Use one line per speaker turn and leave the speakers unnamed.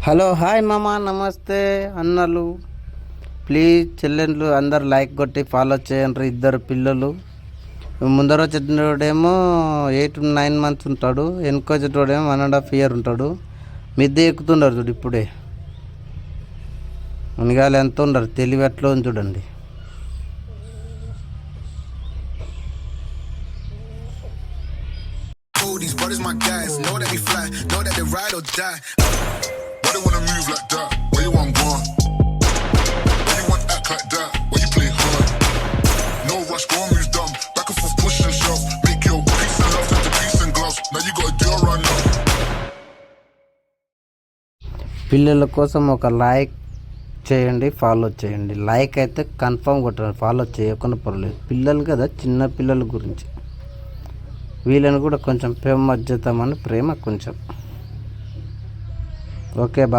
Hello hi మామ, నమస్తే అన్నలు. ప్లీజ్ చెల్లెండ్లు అందరు లైక్ కొట్టి ఫాలో చేయండి. ఇద్దరు పిల్లలు, ముందర వచ్చేటోడేమో 8-9 months ఉంటాడు, వెనుక వచ్చేటోడేమో 1.5 years ఉంటాడు. మిద్దె ఎక్కుతుండరు చూడు ఇప్పుడే. మునిగాలు ఎంత ఉండరు, తెలివి ఎట్లా ఉంది చూడండి.
These brothers my guys, know that we fly, know that they ride or die. Why they wanna move like that? Where you want gone? Why you want act like that? Why you play hard? No rush, go on, move dumb. Back and forth, push and shove. Make your peace and love into peace and gloves. Now you gotta do it right now.
పిల్లల కోసం ఒక like చేయండి, follow చేయండి. Like అయితే confirm కొట్టండి, follow చేయకుండా పర్లేదు. పిల్లలు కదా, చిన్న పిల్లల గురించి. వీళ్ళని కూడా కొంచెం ప్రేమ మధ్యతమని ప్రేమ కొంచెం. ఓకే బా.